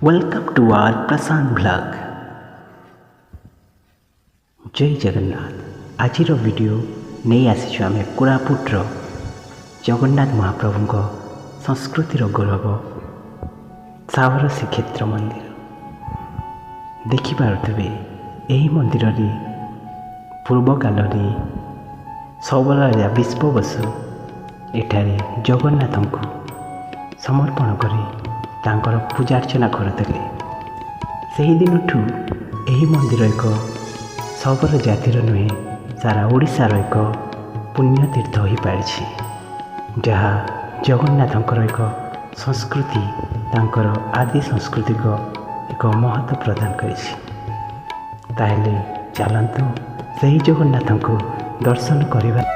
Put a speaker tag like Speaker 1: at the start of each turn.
Speaker 1: Welcome to our Prashant blog. जय जगन्नाथ। आज video नहीं आसीचु आम कोरापुटर जगन्नाथ महाप्रभु संस्कृतिर गौरव सावर श्रीक्षेत्र मंदिर देखिपे। यही मंदिर पूर्व काल सबल राजा विश्व बसु एठारे जगन्नाथ को समर्पण करी तांकर पूजार्चना करते। सही दिन यही मंदिर एक सबल जातिर नुहे सारा ओडिशार एक पुण्यतीर्थ हो पारी, जहाँ जगन्नाथंकर एक संस्कृति तांकर आदि संस्कृति को एक महत्व प्रदान करिछि। ताहेले चलंतु सही जगन्नाथ को दर्शन करवा।